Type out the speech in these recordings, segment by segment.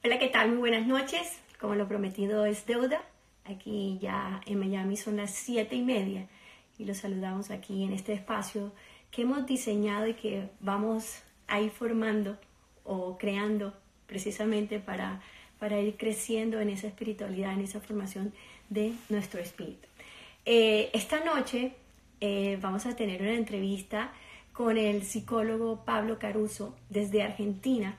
Hola, ¿qué tal? Muy buenas noches. Como lo prometido es deuda. Aquí ya en Miami son las 7:30 y los saludamos aquí en este espacio que hemos diseñado y que vamos a ir formando o creando precisamente para ir creciendo en esa espiritualidad, en esa formación de nuestro espíritu. Esta noche vamos a tener una entrevista con el psicólogo Pablo Caruso desde Argentina.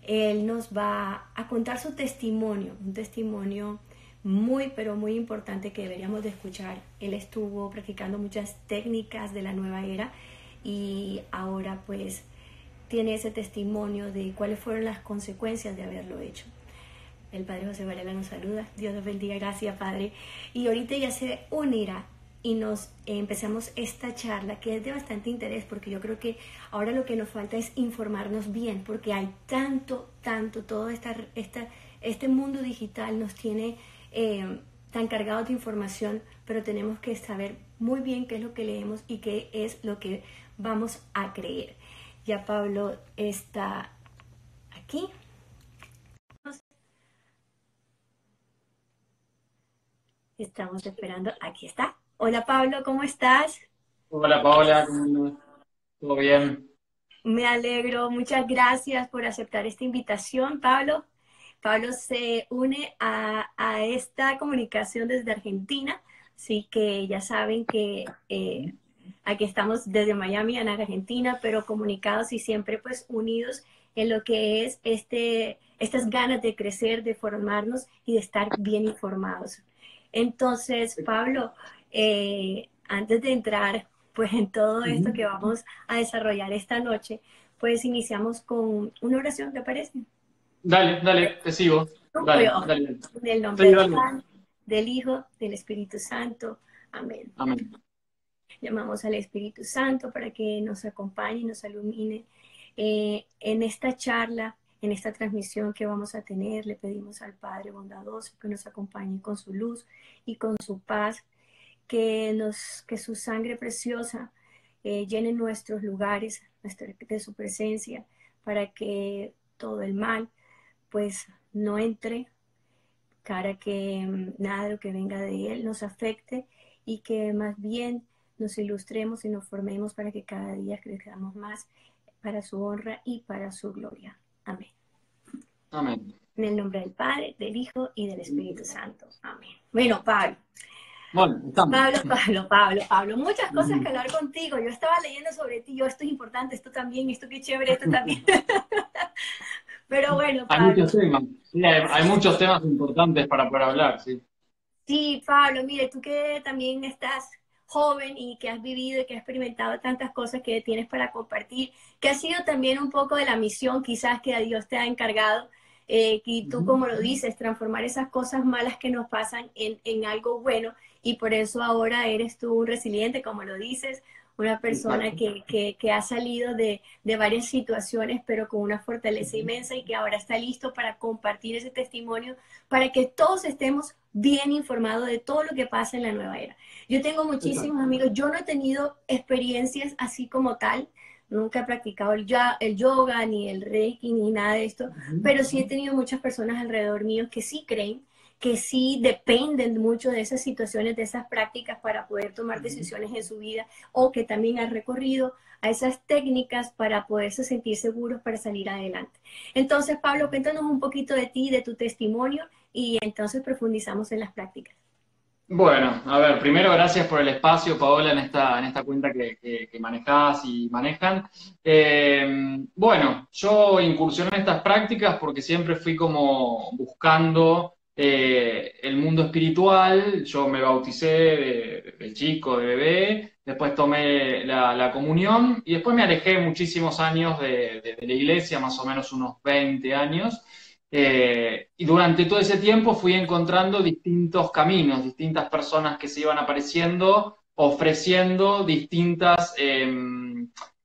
Él nos va a contar su testimonio, un testimonio muy, pero muy importante que deberíamos de escuchar. Él estuvo practicando muchas técnicas de la nueva era y ahora pues tiene ese testimonio de cuáles fueron las consecuencias de haberlo hecho. El Padre José Varela nos saluda. Dios nos bendiga. Gracias, Padre. Y ahorita ya se unirá y nos empezamos esta charla que es de bastante interés, porque yo creo que ahora lo que nos falta es informarnos bien, porque hay tanto, todo este mundo digital nos tiene tan cargados de información, pero tenemos que saber muy bien qué es lo que leemos y qué es lo que vamos a creer. Ya Pablo está aquí. Estamos esperando. Aquí está. Hola Pablo, ¿cómo estás? Hola Paola, ¿cómo andas? ¿Todo bien? Me alegro. Muchas gracias por aceptar esta invitación, Pablo. Pablo se une a esta comunicación desde Argentina, así que ya saben que aquí estamos desde Miami, en Argentina, pero comunicados y siempre pues unidos en lo que es estas ganas de crecer, de formarnos y de estar bien informados. Entonces, Pablo, antes de entrar pues en todo esto Ujú. que vamos a desarrollar esta noche, pues iniciamos con una oración, ¿te parece? Dale, dale, te sigo. Dale, Yo, dale. en el nombre Sí, del dale. Padre, del Hijo, del Espíritu Santo. Amén. Amén. Llamamos al Espíritu Santo para que nos acompañe y nos ilumine en esta charla, en esta transmisión que vamos a tener. Le pedimos al Padre bondadoso que nos acompañe con su luz y con su paz, que su sangre preciosa llene nuestros lugares de su presencia, para que todo el mal pues no entre, para que nada de lo que venga de Él nos afecte y que más bien nos ilustremos y nos formemos para que cada día crezcamos más para su honra y para su gloria. Amén. Amén. En el nombre del Padre, del Hijo y del Espíritu Santo. Amén. Bueno, Pablo. Bueno, estamos. Pablo, muchas cosas que Ujú. hablar contigo. Yo estaba leyendo sobre ti, yo, esto es importante, esto también, esto qué chévere, esto también. Pero bueno, Hay Pablo, muchos temas. Sí, hay muchos temas importantes para poder hablar, sí. sí, Pablo, mire, tú que también estás joven y que has vivido y que has experimentado tantas cosas que tienes para compartir, que ha sido también un poco de la misión quizás que a Dios te ha encargado, y tú Ujú. como lo dices, transformar esas cosas malas que nos pasan en algo bueno, y por eso ahora eres tú un resiliente, como lo dices, una persona Exacto. que ha salido de varias situaciones, pero con una fortaleza Ujú. inmensa y que ahora está listo para compartir ese testimonio para que todos estemos bien informados de todo lo que pasa en la nueva era. Yo tengo muchísimos Exacto. amigos, yo no he tenido experiencias así como tal, nunca he practicado el yoga, ni el reiki, ni nada de esto, Ujú. pero sí he tenido muchas personas alrededor mío que sí creen, que sí dependen mucho de esas situaciones, de esas prácticas para poder tomar Ujú. decisiones en su vida, o que también han recorrido a esas técnicas para poderse sentir seguros para salir adelante. Entonces, Pablo, cuéntanos un poquito de ti, de tu testimonio, y entonces profundizamos en las prácticas. Bueno, a ver, primero gracias por el espacio, Paola, en esta cuenta que manejás y manejan. Bueno, yo incursioné en estas prácticas porque siempre fui como buscando el mundo espiritual. Yo me bauticé de chico, de bebé, después tomé la comunión y después me alejé muchísimos años de la iglesia, más o menos unos 20 años. Y durante todo ese tiempo fui encontrando distintos caminos, distintas personas que se iban apareciendo, ofreciendo distintas,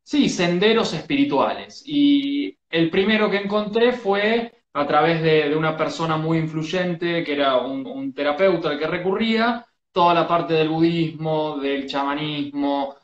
sí, senderos espirituales. Y el primero que encontré fue a través de una persona muy influyente, que era un terapeuta al que recurría, toda la parte del budismo, del chamanismo,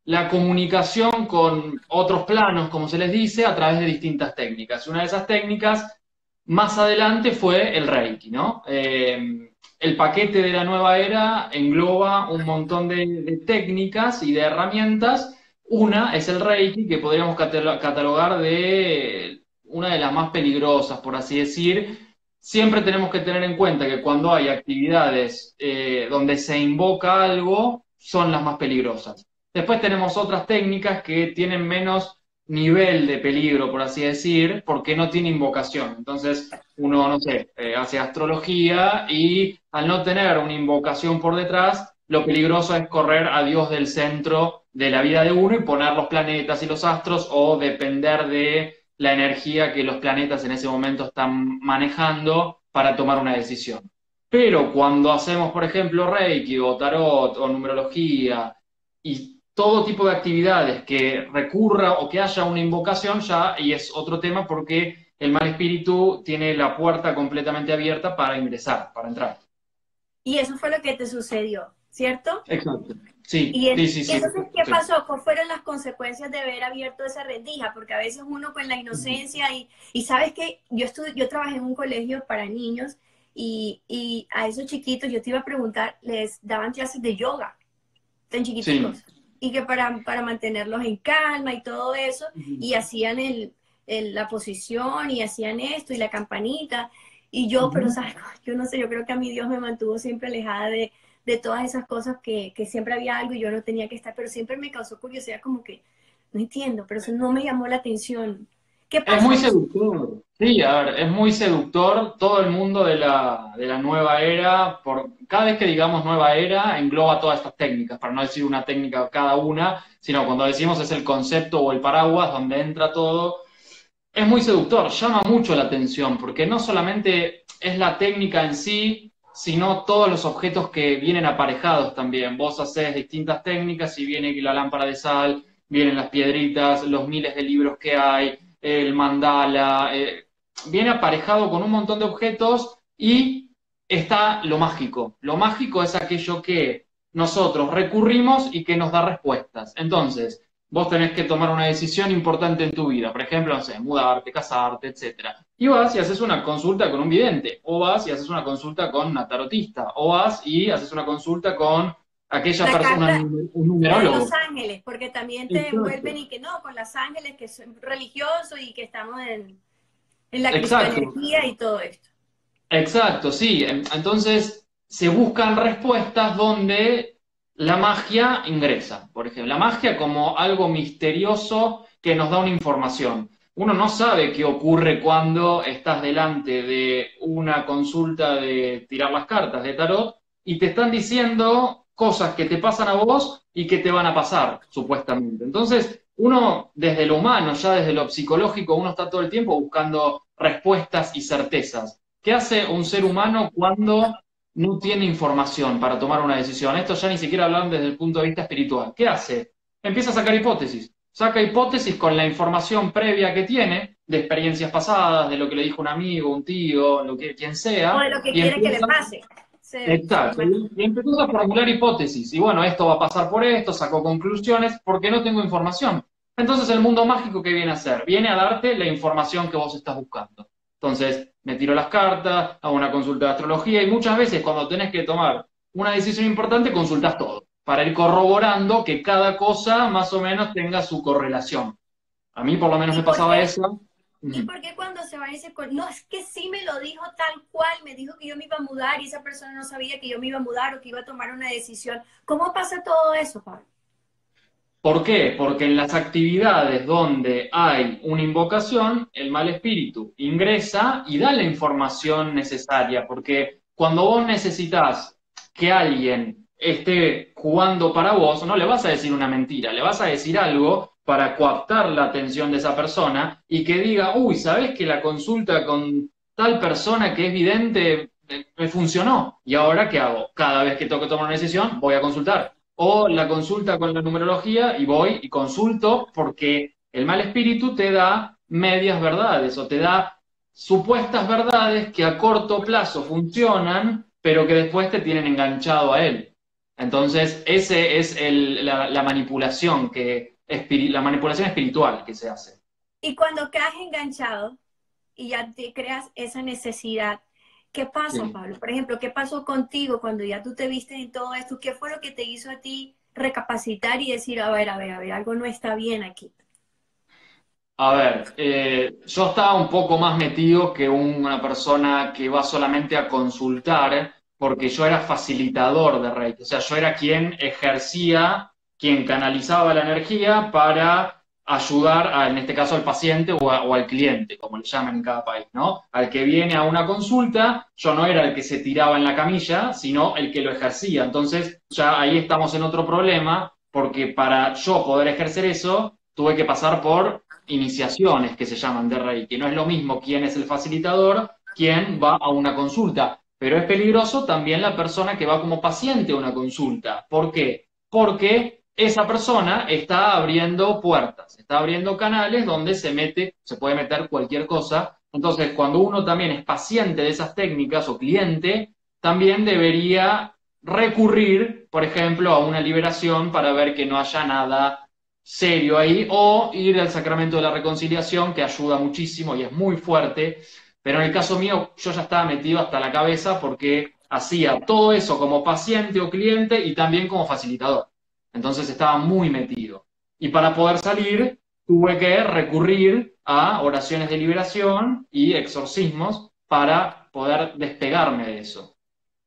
la comunicación con otros planos, como se les dice, a través de distintas técnicas. Una de esas técnicas, más adelante, fue el Reiki, ¿no? El paquete de la nueva era engloba un montón de técnicas y de herramientas. Una es el Reiki, que podríamos catalogar de una de las más peligrosas, por así decir. Siempre tenemos que tener en cuenta que cuando hay actividades donde se invoca algo, son las más peligrosas. Después tenemos otras técnicas que tienen menos nivel de peligro, por así decir, porque no tiene invocación. Entonces, uno, no sé, hace astrología y al no tener una invocación por detrás, lo peligroso es correr a Dios del centro de la vida de uno y poner los planetas y los astros o depender de la energía que los planetas en ese momento están manejando para tomar una decisión. Pero cuando hacemos, por ejemplo, Reiki o Tarot o numerología y todo tipo de actividades que recurra o que haya una invocación ya, y es otro tema porque el mal espíritu tiene la puerta completamente abierta para ingresar, para entrar. Y eso fue lo que te sucedió, ¿cierto? Exacto. Sí, Y, sí, sí, y sí. entonces, ¿qué Sí. pasó? ¿Cuáles fueron las consecuencias de haber abierto esa rendija? Porque a veces uno con la inocencia y sabes que yo trabajé en un colegio para niños y a esos chiquitos yo te iba a preguntar, les daban clases de yoga, tan Sí. chiquiticos, y que para mantenerlos en calma y todo eso, y hacían la posición y hacían esto y la campanita. Y yo, pero Ujú. sabes, yo no sé, yo creo que a mí Dios me mantuvo siempre alejada de todas esas cosas que siempre había algo y yo no tenía que estar, pero siempre me causó curiosidad como que, no entiendo, pero eso no me llamó la atención. ¿Qué Es pasa muy ahí? seductor. Sí, a ver, es muy seductor todo el mundo de la nueva era. Cada vez que digamos nueva era, engloba todas estas técnicas, para no decir una técnica cada una, sino cuando decimos es el concepto o el paraguas donde entra todo. Es muy seductor, llama mucho la atención, porque no solamente es la técnica en sí, sino todos los objetos que vienen aparejados también. Vos haces distintas técnicas y viene la lámpara de sal, vienen las piedritas, los miles de libros que hay, el mandala, viene aparejado con un montón de objetos y está lo mágico. Lo mágico es aquello que nosotros recurrimos y que nos da respuestas. Entonces, vos tenés que tomar una decisión importante en tu vida, por ejemplo, no sé, mudarte, casarte, etcétera. Y vas y haces una consulta con un vidente, o vas y haces una consulta con una tarotista, o vas y haces una consulta con aquella La persona, carta, un la de los numerólogo. ángeles, porque también te Exacto, envuelven y que no, con los ángeles que son religiosos y que estamos en la exacto. cristoenergía y todo esto. Exacto, sí. Entonces se buscan respuestas donde la magia ingresa. Por ejemplo, la magia como algo misterioso que nos da una información. Uno no sabe qué ocurre cuando estás delante de una consulta de tirar las cartas de tarot y te están diciendo cosas que te pasan a vos y que te van a pasar, supuestamente. Entonces, uno desde lo humano, ya desde lo psicológico, uno está todo el tiempo buscando respuestas y certezas. ¿Qué hace un ser humano cuando no tiene información para tomar una decisión? Esto ya ni siquiera hablando desde el punto de vista espiritual. ¿Qué hace? Empieza a sacar hipótesis. Saca hipótesis con la información previa que tiene, de experiencias pasadas, de lo que le dijo un amigo, un tío, quien O sea, de lo que y quiere que le empieza, pase. Se exacto, imagina. y empieza a formular hipótesis. Y bueno, esto va a pasar por esto, sacó conclusiones, porque no tengo información. Entonces el mundo mágico, ¿qué viene a hacer? Viene a darte la información que vos estás buscando. Entonces, me tiro las cartas, hago una consulta de astrología y muchas veces cuando tenés que tomar una decisión importante, consultas todo, para ir corroborando que cada cosa más o menos tenga su correlación. A mí por lo menos ¿Y me por pasaba qué? eso. ¿Y Ujú. por qué cuando se va y dice, no, es que sí me lo dijo tal cual, me dijo que yo me iba a mudar y esa persona no sabía que yo me iba a mudar o que iba a tomar una decisión? ¿Cómo pasa todo eso, Pablo? ¿Por qué? Porque en las actividades donde hay una invocación, el mal espíritu ingresa y da la información necesaria, porque cuando vos necesitas que alguien esté jugando para vos, no le vas a decir una mentira, le vas a decir algo para coaptar la atención de esa persona y que diga, uy, ¿sabés que la consulta con tal persona que es vidente me funcionó? ¿Y ahora qué hago? Cada vez que tengo que tomar una decisión, voy a consultar o la consulta con la numerología y voy y consulto porque el mal espíritu te da medias verdades o te da supuestas verdades que a corto plazo funcionan, pero que después te tienen enganchado a él. Entonces, ese es la manipulación la manipulación espiritual que se hace. Y cuando quedas enganchado y ya te creas esa necesidad, ¿qué pasa, Sí. Pablo? Por ejemplo, ¿qué pasó contigo cuando ya tú te viste en todo esto? ¿Qué fue lo que te hizo a ti recapacitar y decir, a ver, algo no está bien aquí? A ver, yo estaba un poco más metido que una persona que va solamente a consultar, porque yo era facilitador de Reiki, o sea, yo era quien ejercía, quien canalizaba la energía para ayudar, en este caso, al paciente o al cliente, como le llaman en cada país, ¿no? Al que viene a una consulta, yo no era el que se tiraba en la camilla, sino el que lo ejercía. Entonces, ya ahí estamos en otro problema, porque para yo poder ejercer eso, tuve que pasar por iniciaciones que se llaman de Reiki. No es lo mismo quién es el facilitador, quién va a una consulta, pero es peligroso también la persona que va como paciente a una consulta. ¿Por qué? Porque esa persona está abriendo puertas, está abriendo canales donde se puede meter cualquier cosa. Entonces, cuando uno también es paciente de esas técnicas o cliente, también debería recurrir, por ejemplo, a una liberación para ver que no haya nada serio ahí, o ir al sacramento de la reconciliación, que ayuda muchísimo y es muy fuerte, pero en el caso mío yo ya estaba metido hasta la cabeza porque hacía todo eso como paciente o cliente y también como facilitador. Entonces estaba muy metido. Y para poder salir tuve que recurrir a oraciones de liberación y exorcismos para poder despegarme de eso.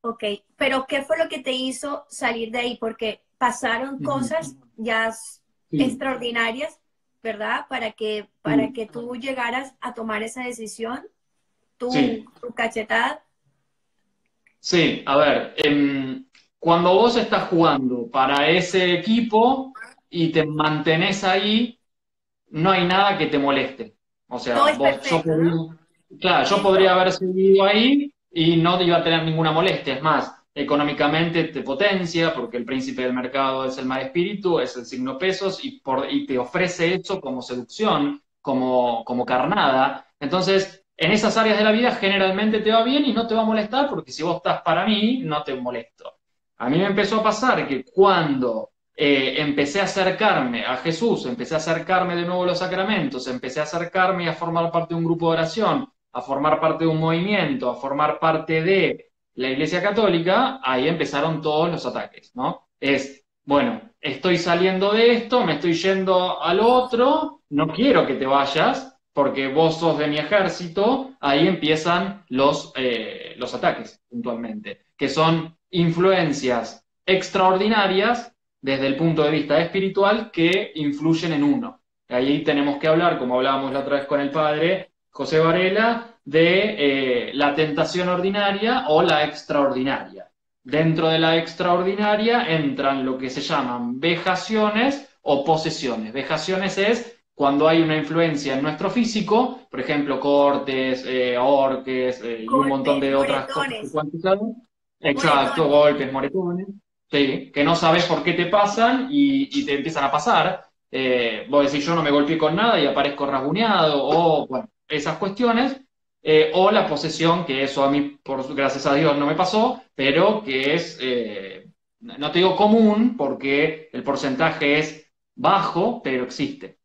Ok, pero ¿qué fue lo que te hizo salir de ahí? Porque pasaron Ujú. cosas ya Sí, extraordinarias, ¿verdad? Para sí, que tú llegaras a tomar esa decisión, sí. tu cachetada. Sí, a ver, cuando vos estás jugando para ese equipo y te mantenés ahí, no hay nada que te moleste. O Todo sea, es perfecto, ¿no? claro, yo podría Listo. haber seguido ahí y no te iba a tener ninguna molestia. Es más, económicamente te potencia porque el príncipe del mercado es el mal espíritu, es el signo pesos y te ofrece eso como seducción, como carnada. Entonces, en esas áreas de la vida generalmente te va bien y no te va a molestar porque si vos estás para mí, no te molesto. A mí me empezó a pasar que cuando empecé a acercarme a Jesús, empecé a acercarme de nuevo a los sacramentos, empecé a acercarme a formar parte de un grupo de oración, a formar parte de un movimiento, a formar parte de la Iglesia Católica, ahí empezaron todos los ataques, ¿no? Bueno, estoy saliendo de esto, me estoy yendo al otro, no quiero que te vayas, porque vos sos de mi ejército, ahí empiezan los ataques puntualmente, que son influencias extraordinarias desde el punto de vista espiritual que influyen en uno. Ahí tenemos que hablar, como hablábamos la otra vez con el padre José Varela, de la tentación ordinaria o la extraordinaria. Dentro de la extraordinaria entran lo que se llaman vejaciones o posesiones. Vejaciones es cuando hay una influencia en nuestro físico, por ejemplo, cortes, orques y un montón Golpes, de otras cosas que moretones, cuantificamos. Exacto, moretones. golpes, moretones. Sí, que no sabes por qué te pasan y te empiezan a pasar. Vos decís, yo no me golpeé con nada y aparezco rasguñado, o bueno, esas cuestiones. O la posesión, que eso a mí, gracias a Dios, no me pasó, pero que es, no te digo común, porque el porcentaje es bajo, pero existe.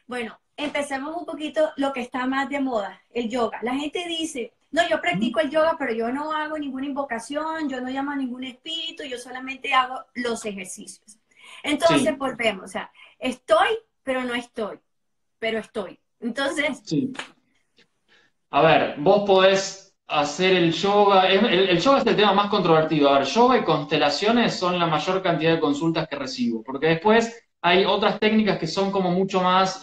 Bueno, empecemos un poquito lo que está más de moda, el yoga. La gente dice, no, yo practico el yoga, pero yo no hago ninguna invocación, yo no llamo a ningún espíritu, yo solamente hago los ejercicios. Entonces Sí, volvemos, o sea, estoy, pero no estoy, pero estoy. Entonces, sí. A ver, vos podés hacer el yoga. El yoga es el tema más controvertido. A ver, yoga y constelaciones son la mayor cantidad de consultas que recibo, porque después hay otras técnicas que son como mucho más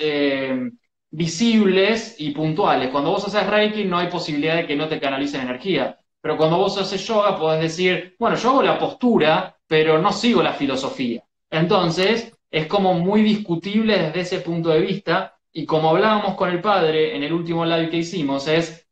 visibles y puntuales. Cuando vos haces Reiki no hay posibilidad de que no te canalicen energía, pero cuando vos haces yoga podés decir, bueno, yo hago la postura, pero no sigo la filosofía. Entonces, es como muy discutible desde ese punto de vista y como hablábamos con el padre en el último live que hicimos, es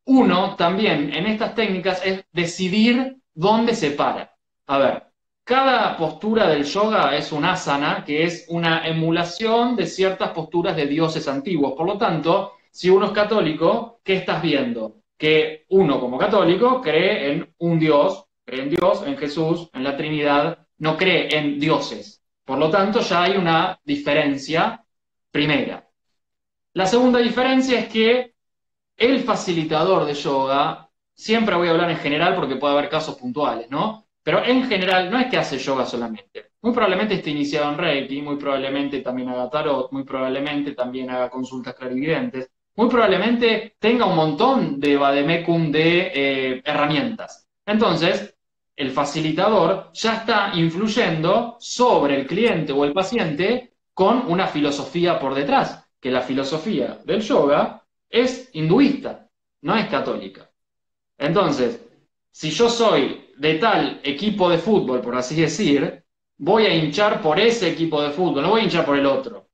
uno también en estas técnicas es decidir dónde se para. A ver, cada postura del yoga es un asana, que es una emulación de ciertas posturas de dioses antiguos. Por lo tanto, si uno es católico, ¿qué estás viendo? Que uno como católico cree en un dios cree en Dios, en Jesús, en la Trinidad, no cree en dioses. Por lo tanto, ya hay una diferencia primera. La segunda diferencia es que el facilitador de yoga, siempre voy a hablar en general porque puede haber casos puntuales, ¿no? Pero en general no es que hace yoga solamente. Muy probablemente esté iniciado en Reiki, muy probablemente también haga tarot, muy probablemente también haga consultas clarividentes, muy probablemente tenga un montón de vademecum de herramientas. Entonces, el facilitador ya está influyendo sobre el cliente o el paciente con una filosofía por detrás, que la filosofía del yoga es hinduista, no es católica. Entonces, si yo soy de tal equipo de fútbol, por así decir, voy a hinchar por ese equipo de fútbol, no voy a hinchar por el otro.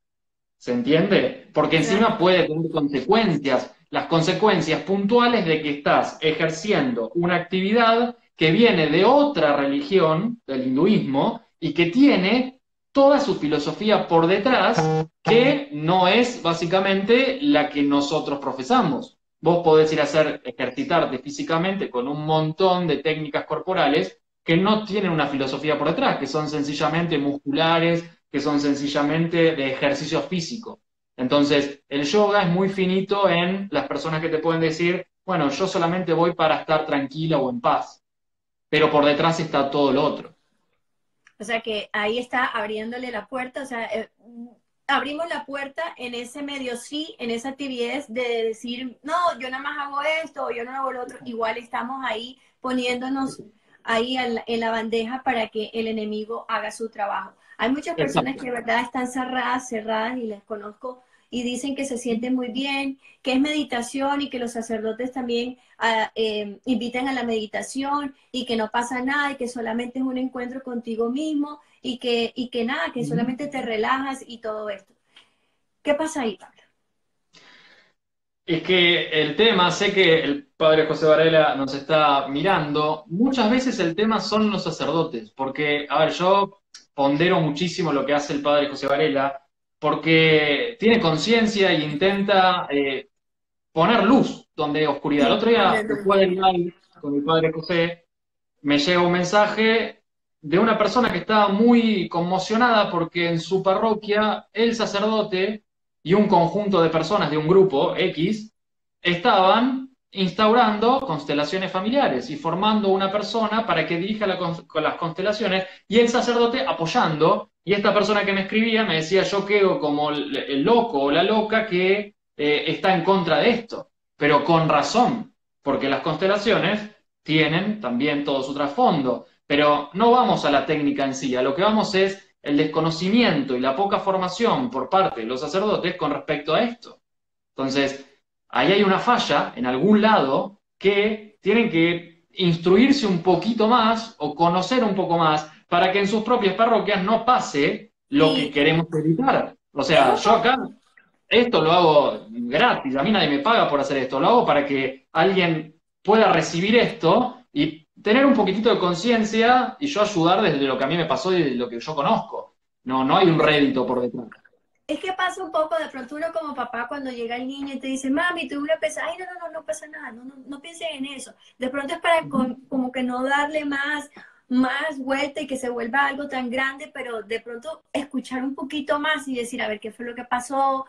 ¿Se entiende? Porque encima puede tener consecuencias, las consecuencias puntuales de que estás ejerciendo una actividad que viene de otra religión, del hinduismo, y que tiene toda su filosofía por detrás, que no es básicamente la que nosotros profesamos. Vos podés ir a ejercitarte físicamente con un montón de técnicas corporales que no tienen una filosofía por detrás, que son sencillamente musculares, que son sencillamente de ejercicio físico. Entonces, el yoga es muy finito en las personas que te pueden decir, bueno, yo solamente voy para estar tranquila o en paz, pero por detrás está todo lo otro. O sea que ahí está abriéndole la puerta, o sea, abrimos la puerta en ese medio sí, en esa actividad de decir, no, yo nada más hago esto, o yo no hago lo otro, igual estamos ahí poniéndonos ahí en la bandeja para que el enemigo haga su trabajo. Hay muchas personas Exacto. que de verdad están cerradas y les conozco y dicen que se sienten muy bien, que es meditación y que los sacerdotes también invitan a la meditación y que no pasa nada y que solamente es un encuentro contigo mismo y que nada, que solamente te relajas y todo esto. ¿Qué pasa ahí, Pablo? Es que el tema, sé que el padre José Varela nos está mirando, muchas veces el tema son los sacerdotes, porque, a ver, yo pondero muchísimo lo que hace el padre José Varela, porque tiene conciencia e intenta poner luz donde hay oscuridad. El Sí, otro día, poniendo después del live con el padre José, me llega un mensaje de una persona que estaba muy conmocionada porque en su parroquia el sacerdote y un conjunto de personas de un grupo X estaban instaurando constelaciones familiares y formando una persona para que dirija con las constelaciones y el sacerdote apoyando. Y esta persona que me escribía me decía, yo quedo como el loco o la loca que está en contra de esto, pero con razón, porque las constelaciones tienen también todo su trasfondo, pero no vamos a la técnica en sí, a lo que vamos es el desconocimiento y la poca formación por parte de los sacerdotes con respecto a esto. Entonces, ahí hay una falla en algún lado que tienen que instruirse un poquito más o conocer un poco más para que en sus propias parroquias no pase lo que sí, queremos evitar. O es sea, un yo poco, acá esto lo hago gratis, a mí nadie me paga por hacer esto, lo hago para que alguien pueda recibir esto y tener un poquitito de conciencia y yo ayudar desde lo que a mí me pasó y de lo que yo conozco. No, no hay un rédito por detrás. es que pasa un poco, de pronto uno como papá cuando llega el niño y te dice, mami, tuve una pesadilla, ay, no pasa nada, no pienses en eso. De pronto es para como que no darle más vuelta y que se vuelva algo tan grande, pero de pronto escuchar un poquito más y decir, a ver, ¿qué fue lo que pasó?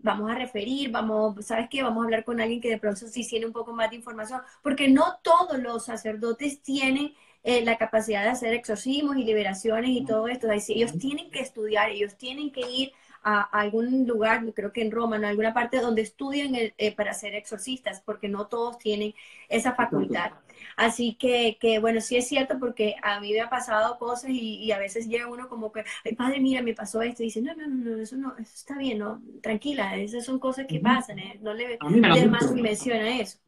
Vamos a referir, ¿sabes qué? Vamos a hablar con alguien que de pronto sí tiene un poco más de información, porque no todos los sacerdotes tienen la capacidad de hacer exorcismos y liberaciones y todo esto. Es decir, ellos tienen que estudiar, ellos tienen que ir a algún lugar, creo que en Roma, en alguna parte donde estudien para ser exorcistas, porque no todos tienen esa facultad. Así bueno, sí es cierto porque a mí me ha pasado cosas y a veces llega uno como que, ay, padre, mira, me pasó esto, y dice, no, eso está bien, no, tranquila, esas son cosas que pasan, no le A mí me lo han des dicho. más dimensión a eso.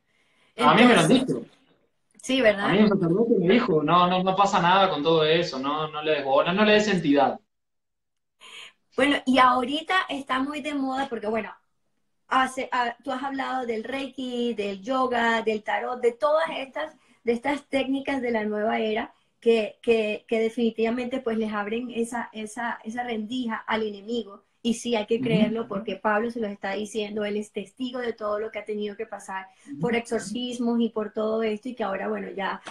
A mí me lo han Entonces, dicho. sí, A mí ¿verdad? un sacerdote me dijo, no pasa nada con todo eso, no le des bola, no le des entidad. Bueno, y ahorita está muy de moda porque, bueno, tú has hablado del Reiki, del yoga, del tarot, de estas técnicas de la nueva era que definitivamente pues les abren esa rendija al enemigo. Y sí, hay que creerlo porque Pablo se lo está diciendo, él es testigo de todo lo que ha tenido que pasar por exorcismos y por todo esto y que ahora, bueno, ya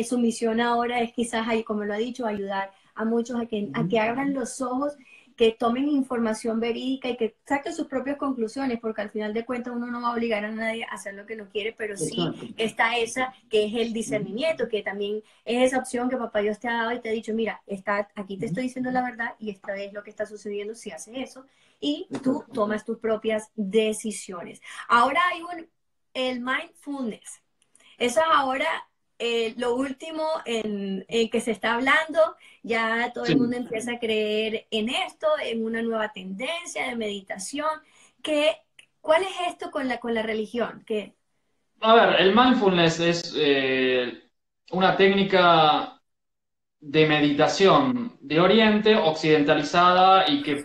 su misión ahora es quizás, como lo ha dicho, ayudar a muchos a que abran los ojos, que tomen información verídica y que saquen sus propias conclusiones, porque al final de cuentas uno no va a obligar a nadie a hacer lo que no quiere, pero sí Exacto. está esa que es el discernimiento, que también es esa opción que papá Dios te ha dado y te ha dicho, mira, aquí te estoy diciendo la verdad y esta es lo que está sucediendo si haces eso, y tú Exacto. tomas tus propias decisiones. Ahora hay el mindfulness. Eso es ahora lo último en que se está hablando. Ya todo el mundo Sí. empieza a creer en esto, en una nueva tendencia de meditación. ¿Qué, ¿Cuál es esto con la religión? ¿Qué? A ver, el mindfulness es una técnica de meditación de Oriente, occidentalizada y que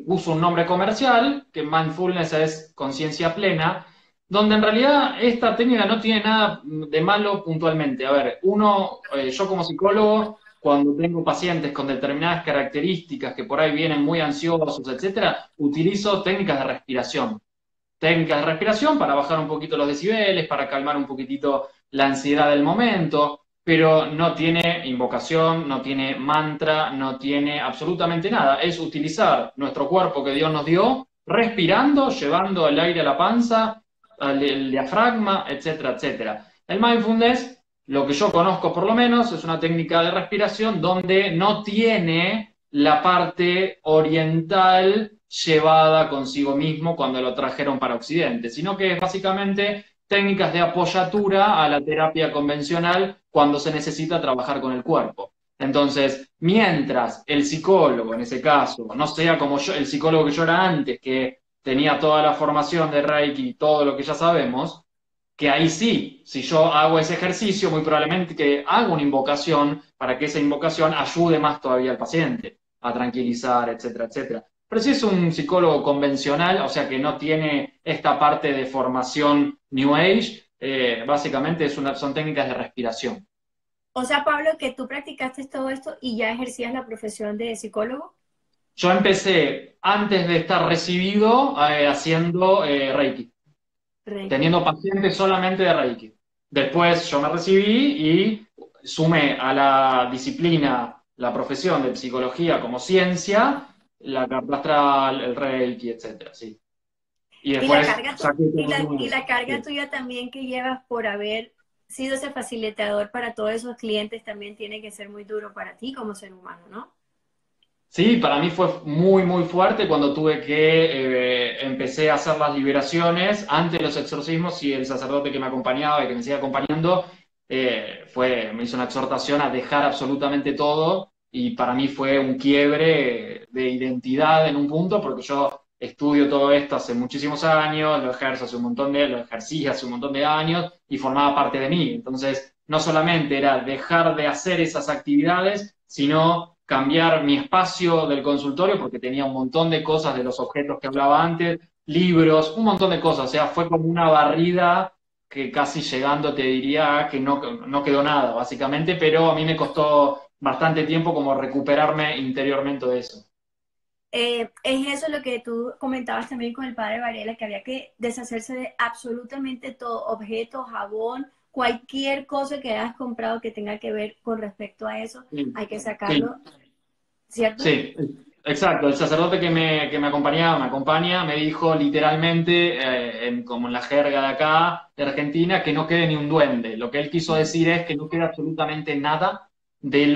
puso un nombre comercial, que mindfulness es conciencia plena, donde en realidad esta técnica no tiene nada de malo puntualmente. A ver, yo como psicólogo, cuando tengo pacientes con determinadas características que por ahí vienen muy ansiosos, etcétera, utilizo técnicas de respiración. Técnicas de respiración para bajar un poquito los decibeles, para calmar un poquitito la ansiedad del momento, pero no tiene invocación, no tiene mantra, no tiene absolutamente nada. Es utilizar nuestro cuerpo que Dios nos dio, respirando, llevando el aire a la panza, al diafragma, etcétera, etcétera. El mindfulness, lo que yo conozco por lo menos, es una técnica de respiración donde no tiene la parte oriental llevada consigo mismo cuando lo trajeron para Occidente, sino que es básicamente técnicas de apoyatura a la terapia convencional cuando se necesita trabajar con el cuerpo. Entonces, mientras el psicólogo, en ese caso, no sea como yo, el psicólogo que yo era antes, que tenía toda la formación de Reiki y todo lo que ya sabemos, que ahí sí, si yo hago ese ejercicio, muy probablemente que hago una invocación para que esa invocación ayude más todavía al paciente a tranquilizar, etcétera, etcétera. Pero si es un psicólogo convencional, o sea que no tiene esta parte de formación New Age, básicamente son técnicas de respiración. O sea, Pablo, que tú practicaste todo esto y ya ejercías la profesión de psicólogo. Yo empecé antes de estar recibido haciendo Reiki, Reiki. teniendo pacientes solamente de Reiki. Después yo me recibí y sumé a la disciplina, la profesión de psicología como ciencia, la carta astral, el Reiki, etcétera, sí. Y Y la después carga, saqué y todo la carga sí. tuya también que llevas por haber sido ese facilitador para todos esos clientes también tiene que ser muy duro para ti como ser humano, ¿no? Sí, para mí fue muy, muy fuerte cuando tuve que empecé a hacer las liberaciones antes de los exorcismos y el sacerdote que me acompañaba y que me sigue acompañando me hizo una exhortación a dejar absolutamente todo y para mí fue un quiebre de identidad en un punto porque yo estudio todo esto hace muchísimos años, lo ejercí hace un montón de años y formaba parte de mí. Entonces, no solamente era dejar de hacer esas actividades, sino cambiar mi espacio del consultorio porque tenía un montón de cosas de los objetos que hablaba antes, libros, un montón de cosas. O sea, fue como una barrida que casi llegando te diría que no quedó nada, básicamente, pero a mí me costó bastante tiempo como recuperarme interiormente de eso. Es eso lo que tú comentabas también con el padre Varela, que había que deshacerse de absolutamente todo, objeto, jabón, cualquier cosa que hayas comprado que tenga que ver con respecto a eso, Sí, hay que sí. sacarlo, ¿cierto? Sí, exacto. El sacerdote me acompañaba, me acompaña, me dijo literalmente, como en la jerga de acá, de Argentina, que no quede ni un duende. Lo que él quiso decir es que no quede absolutamente nada de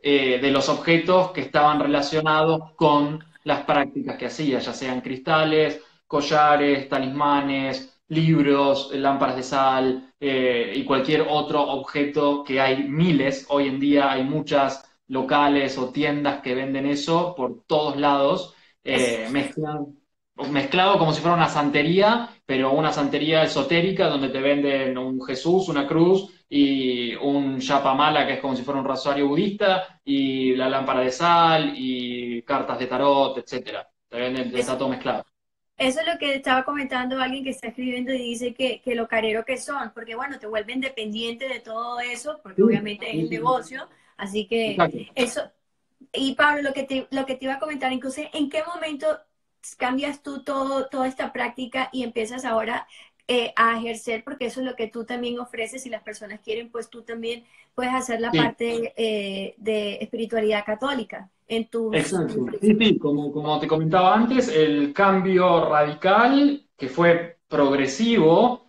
de los objetos que estaban relacionados con las prácticas que hacía, ya sean cristales, collares, talismanes, libros, lámparas de sal, y cualquier otro objeto que hay miles. Hoy en día hay muchas locales o tiendas que venden eso por todos lados, Es, mezclado como si fuera una santería, pero una santería esotérica donde te venden un Jesús, una cruz y un yapamala, que es como si fuera un rosario budista, y la lámpara de sal y cartas de tarot, etcétera. Te venden, está es, todo mezclado. Eso es lo que estaba comentando alguien que está escribiendo y dice que lo carero que son, porque bueno, te vuelven dependiente de todo eso, porque Sí, obviamente es sí, el sí, negocio, así que exacto. eso. Y Pablo, lo que te iba a comentar, incluso, ¿en qué momento cambias tú toda esta práctica y empiezas ahora? a ejercer, porque eso es lo que tú también ofreces. Si las personas quieren, pues tú también puedes hacer la Sí, parte de espiritualidad católica en tus exacto. Sí, conferencias. sí, como te comentaba antes, el cambio radical, que fue progresivo,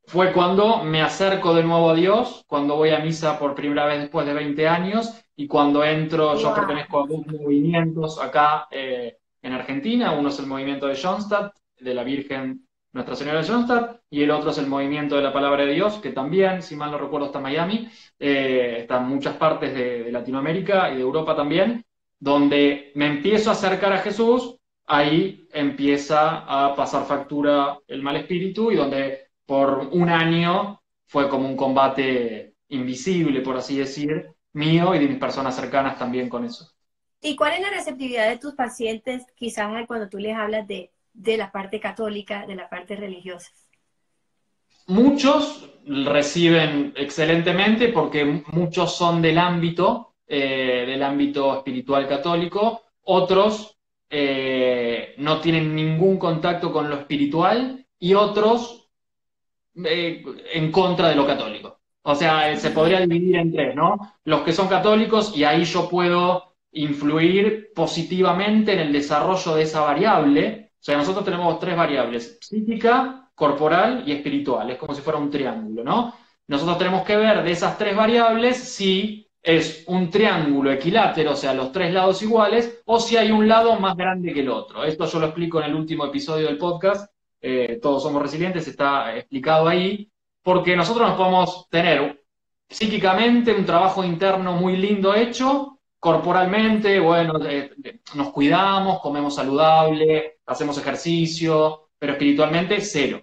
fue cuando me acerco de nuevo a Dios, cuando voy a misa por primera vez después de 20 años y cuando entro, yo Wow. pertenezco a dos movimientos acá en Argentina. Uno es el movimiento de Schoenstatt, de la Virgen Nuestra Señora de Schoenstatt, y el otro es el movimiento de la Palabra de Dios, que también, si mal no recuerdo, está en Miami, está en muchas partes de Latinoamérica y de Europa también, donde me empiezo a acercar a Jesús. Ahí empieza a pasar factura el mal espíritu y donde por un año fue como un combate invisible, por así decir, mío y de mis personas cercanas también con eso. ¿Y cuál es la receptividad de tus pacientes, quizás cuando tú les hablas de la parte católica, de la parte religiosa? Muchos reciben excelentemente porque muchos son del ámbito espiritual católico, otros no tienen ningún contacto con lo espiritual y otros en contra de lo católico. O sea, se podría dividir en tres, ¿no? Los que son católicos y ahí yo puedo influir positivamente en el desarrollo de esa variable. O sea, nosotros tenemos tres variables: psíquica, corporal y espiritual. Es como si fuera un triángulo, ¿no? Nosotros tenemos que ver de esas tres variables si es un triángulo equilátero, o sea, los tres lados iguales, o si hay un lado más grande que el otro. Esto yo lo explico en el último episodio del podcast. Todos somos resilientes, está explicado ahí, porque nosotros nos podemos tener psíquicamente un trabajo interno muy lindo hecho, corporalmente, bueno, nos cuidamos, comemos saludable, hacemos ejercicio, pero espiritualmente cero.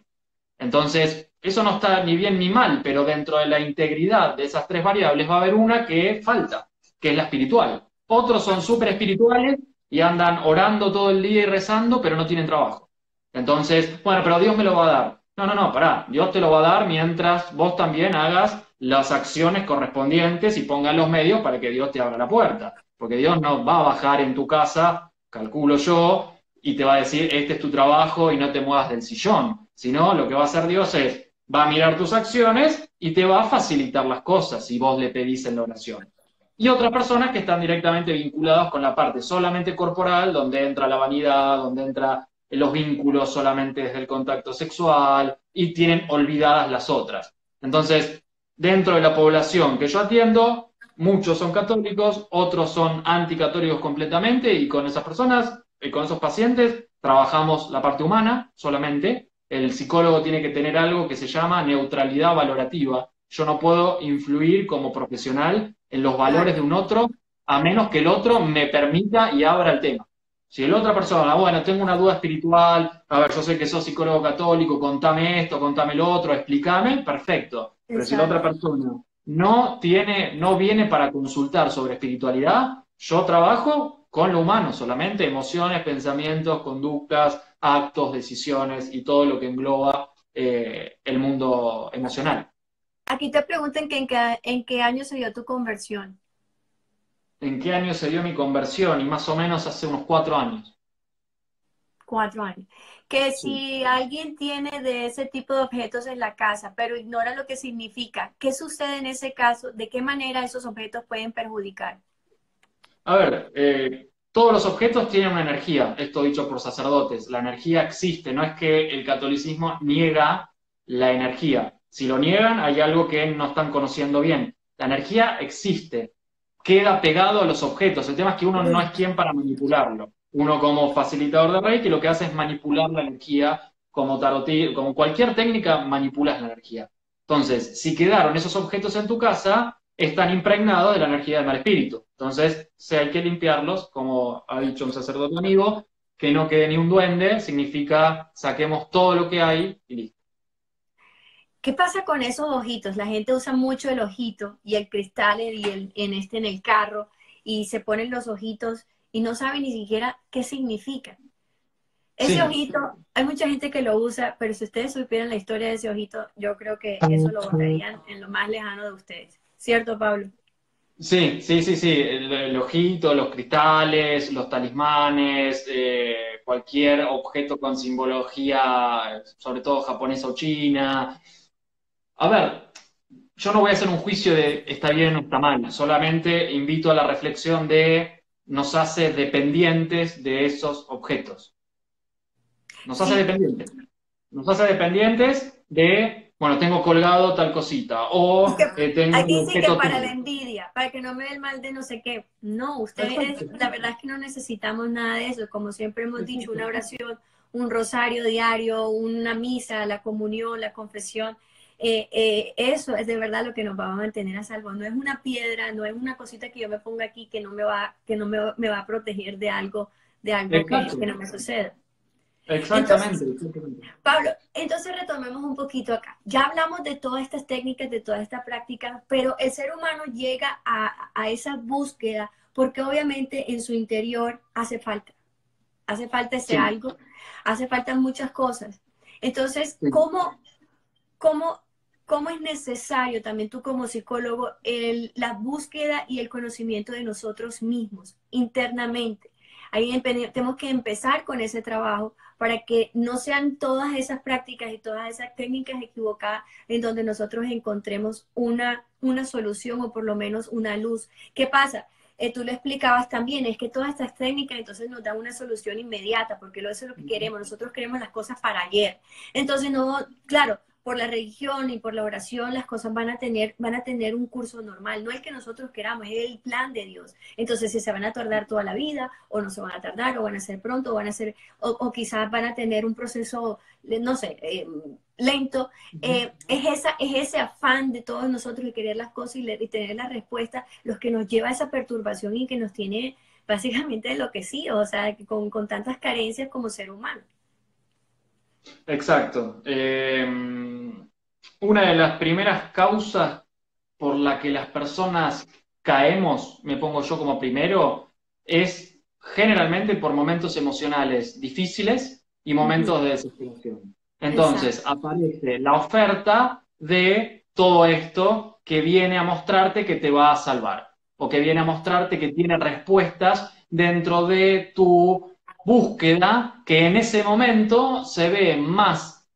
Entonces, eso no está ni bien ni mal, pero dentro de la integridad de esas tres variables va a haber una que falta, que es la espiritual. Otros son súper espirituales y andan orando todo el día y rezando, pero no tienen trabajo. Entonces, bueno, pero Dios me lo va a dar. No, no, no, pará. Dios te lo va a dar mientras vos también hagas las acciones correspondientes y pongas los medios para que Dios te abra la puerta. Porque Dios no va a bajar en tu casa, calculo yo, y te va a decir, este es tu trabajo y no te muevas del sillón. Sino lo que va a hacer Dios es, va a mirar tus acciones y te va a facilitar las cosas si vos le pedís en la oración. Y otras personas que están directamente vinculadas con la parte solamente corporal, donde entra la vanidad, donde entra los vínculos solamente desde el contacto sexual y tienen olvidadas las otras. Entonces, dentro de la población que yo atiendo, muchos son católicos, otros son anticatólicos completamente y con esas personas, con esos pacientes, trabajamos la parte humana solamente. El psicólogo tiene que tener algo que se llama neutralidad valorativa. Yo no puedo influir como profesional en los valores de Claro. un otro a menos que el otro me permita y abra el tema. Si la otra persona, bueno, tengo una duda espiritual, a ver, yo sé que sos psicólogo católico, contame esto, contame lo otro, explícame, perfecto. Pero si la otra Exacto. persona no viene para consultar sobre espiritualidad, yo trabajo con lo humano solamente, emociones, pensamientos, conductas, actos, decisiones y todo lo que engloba el mundo emocional. Aquí te preguntan que en qué año se dio tu conversión. ¿En qué año se dio mi conversión? Y más o menos hace unos 4 años. 4 años. Que Sí. si alguien tiene de ese tipo de objetos en la casa, pero ignora lo que significa, ¿qué sucede en ese caso? ¿De qué manera esos objetos pueden perjudicar? A ver, todos los objetos tienen una energía, esto dicho por sacerdotes, la energía existe, no es que el catolicismo niega la energía. Si lo niegan, hay algo que no están conociendo bien. La energía existe, queda pegado a los objetos. El tema es que uno no es quien para manipularlo. Uno como facilitador de Reiki lo que hace es manipular la energía como tarotí, como cualquier técnica manipulas la energía. Entonces, si quedaron esos objetos en tu casa, están impregnados de la energía del mal espíritu. Entonces, si hay que limpiarlos, como ha dicho un sacerdote amigo, que no quede ni un duende, significa saquemos todo lo que hay y listo. ¿Qué pasa con esos ojitos? La gente usa mucho el ojito y el cristal en el carro y se ponen los ojitos y no saben ni siquiera qué significa. Ese Sí, ojito, hay mucha gente que lo usa, pero si ustedes supieran la historia de ese ojito, yo creo que eso lo botarían en lo más lejano de ustedes. ¿Cierto, Pablo? sí, sí, sí, sí. El ojito, los cristales, los talismanes, cualquier objeto con simbología, sobre todo japonesa o china. A ver, yo no voy a hacer un juicio de está bien o está mal, solamente invito a la reflexión de nos hace dependientes de esos objetos. Nos hace Sí, dependientes. Nos hace dependientes de, bueno, tengo colgado tal cosita, y que o tengo aquí un sí que objeto para la tal. envidia, para que no me dé el mal de no sé qué. No, ustedes, Exacto, la verdad es que no necesitamos nada de eso. Como siempre hemos dicho, exacto. una oración, un rosario diario, una misa, la comunión, la confesión. Eso es de verdad lo que nos va a mantener a salvo. No es una piedra, no es una cosita que yo me ponga aquí que no me va, me va a proteger de algo Exacto, que no me suceda. exactamente, Entonces, exactamente. Pablo, entonces retomemos un poquito acá. Ya hablamos de todas estas técnicas, de todas estas prácticas, pero el ser humano llega a esa búsqueda porque obviamente en su interior hace falta ese Sí, algo, hace falta muchas cosas. Entonces, sí. cómo, cómo es necesario también tú como psicólogo la búsqueda y el conocimiento de nosotros mismos internamente? Ahí tenemos que empezar con ese trabajo para que no sean todas esas prácticas y todas esas técnicas equivocadas en donde nosotros encontremos una solución o por lo menos una luz. ¿Qué pasa? Tú lo explicabas también, es que todas estas técnicas entonces nos dan una solución inmediata, porque eso es lo que queremos, nosotros queremos las cosas para ayer. Entonces, no, claro, por la religión y por la oración las cosas van a tener un curso normal, no el que nosotros queramos, es el plan de Dios. Entonces, si se van a tardar toda la vida, o no se van a tardar, o van a ser pronto, o van a ser, o quizás van a tener un proceso, no sé, lento, es ese afán de todos nosotros de querer las cosas y tener la respuesta los que nos lleva a esa perturbación y que nos tiene básicamente enloquecidos, o sea, con tantas carencias como ser humano. Exacto. Una de las primeras causas por la que las personas caemos, me pongo yo como primero, es generalmente por momentos emocionales difíciles y Uh -huh. momentos de desesperación. Exacto. Entonces aparece la oferta de todo esto que viene a mostrarte que te va a salvar o que viene a mostrarte que tiene respuestas dentro de tu búsqueda que en ese momento se ve más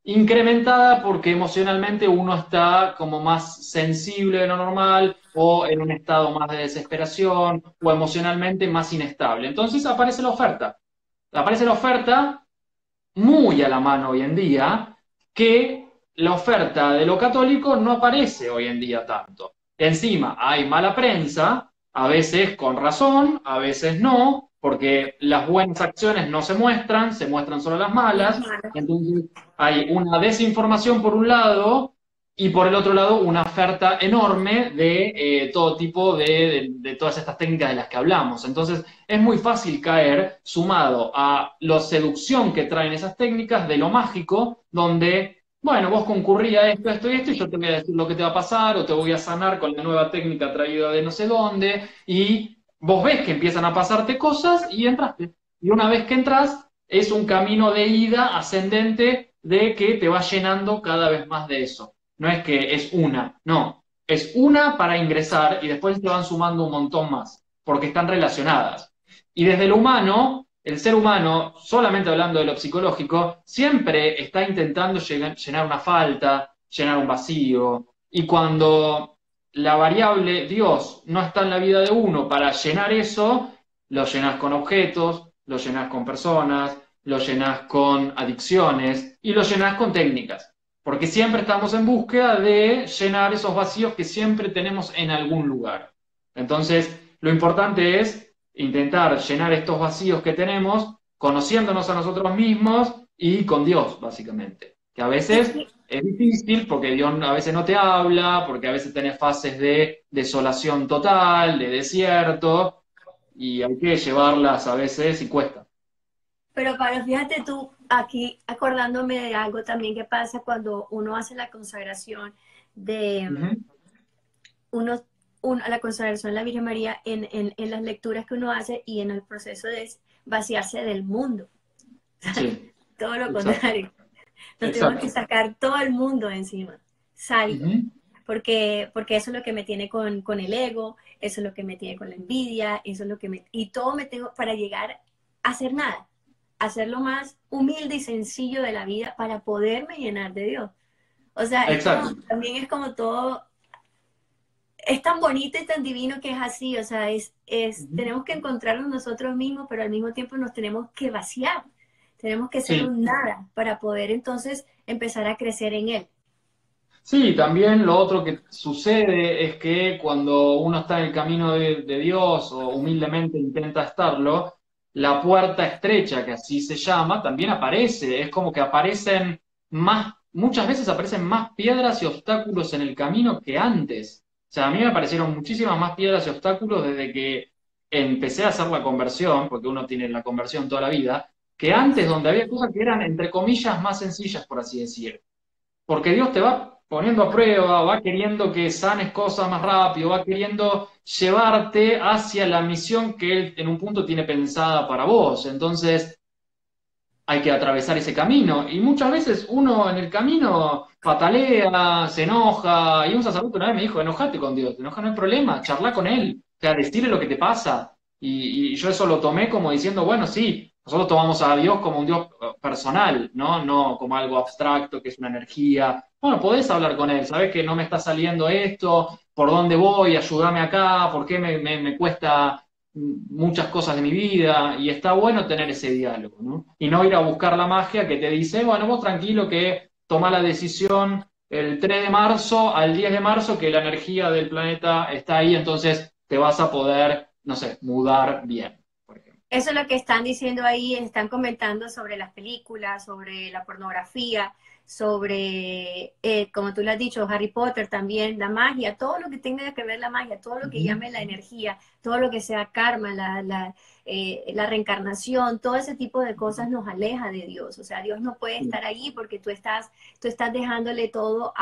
incrementada porque emocionalmente uno está como más sensible de lo normal o en un estado más de desesperación o emocionalmente más inestable. Entonces aparece la oferta. Aparece la oferta muy a la mano hoy en día, que la oferta de lo católico no aparece hoy en día tanto. Encima hay mala prensa, a veces con razón, a veces no, porque las buenas acciones no se muestran solo las malas, entonces hay una desinformación por un lado y por el otro lado una oferta enorme de todo tipo de todas estas técnicas de las que hablamos. Entonces es muy fácil caer sumado a la seducción que traen esas técnicas de lo mágico, donde, bueno, vos concurrí a esto, esto y esto, y yo te voy a decir lo que te va a pasar, o te voy a sanar con la nueva técnica traída de no sé dónde, y vos ves que empiezan a pasarte cosas y entraste. Y una vez que entras, es un camino de ida ascendente de que te va llenando cada vez más de eso. No es que es una, no. Es una para ingresar y después te van sumando un montón más, porque están relacionadas. Y desde lo humano, el ser humano, solamente hablando de lo psicológico, siempre está intentando llenar una falta, llenar un vacío. Y cuando la variable Dios no está en la vida de uno para llenar eso, lo llenas con objetos, lo llenas con personas, lo llenas con adicciones y lo llenas con técnicas. Porque siempre estamos en búsqueda de llenar esos vacíos que siempre tenemos en algún lugar. Entonces, lo importante es intentar llenar estos vacíos que tenemos conociéndonos a nosotros mismos y con Dios, básicamente. Que a veces Y, es difícil porque Dios a veces no te habla, porque a veces tenés fases de desolación total, de desierto, y hay que llevarlas a veces y cuesta. pero Pablo, fíjate tú, aquí acordándome de algo también que pasa cuando uno hace la consagración de Uh -huh. uno, la consagración de la Virgen María en las lecturas que uno hace y en el proceso de vaciarse del mundo. Sí, Todo lo exacto, contrario. Nos tenemos que exacto. sacar todo el mundo encima. Uh Salgo. -huh. Porque eso es lo que me tiene con el ego, eso es lo que me tiene con la envidia, eso es lo que me... Y todo me tengo para llegar a hacer nada. hacer lo más humilde y sencillo de la vida para poderme llenar de Dios. O sea, es como, Exacto. también es como todo, es tan bonito y tan divino que es así, o sea, tenemos que encontrarnos nosotros mismos, pero al mismo tiempo nos tenemos que vaciar, tenemos que ser Sí. un nada para poder entonces empezar a crecer en Él. Sí, también lo otro que sucede es que cuando uno está en el camino de Dios o humildemente intenta estarlo, la puerta estrecha, que así se llama, también aparece. Es como que aparecen más, muchas veces aparecen más piedras y obstáculos en el camino que antes. O sea, a mí me aparecieron muchísimas más piedras y obstáculos desde que empecé a hacer la conversión, porque uno tiene la conversión toda la vida, que antes donde había cosas que eran, entre comillas, más sencillas, por así decir. Porque Dios te va poniendo a prueba, va queriendo que sanes cosas más rápido, va queriendo llevarte hacia la misión que Él en un punto tiene pensada para vos. Entonces hay que atravesar ese camino. Y muchas veces uno en el camino patalea, se enoja. Y un sacerdote una vez me dijo, enojate con Dios, enoja, no hay problema, charla con Él, o sea, decirle lo que te pasa. Y yo eso lo tomé como diciendo, bueno, sí, nosotros tomamos a Dios como un Dios personal, ¿no? No como algo abstracto, que es una energía. Bueno, podés hablar con Él, sabés que no me está saliendo esto, por dónde voy, ayúdame acá, por qué me cuesta muchas cosas de mi vida, y está bueno tener ese diálogo, ¿no? Y no ir a buscar la magia que te dice, bueno, vos tranquilo que toma la decisión el 3 de marzo al 10 de marzo que la energía del planeta está ahí, entonces te vas a poder, no sé, mudar bien, por ejemplo. Eso es lo que están diciendo ahí, están comentando sobre las películas, sobre la pornografía, sobre, como tú lo has dicho, Harry Potter también, la magia, todo lo que tenga que ver la magia, todo lo que llame la energía, todo lo que sea karma, la reencarnación, todo ese tipo de cosas nos aleja de Dios. O sea, Dios no puede estar allí porque tú estás dejándole todo,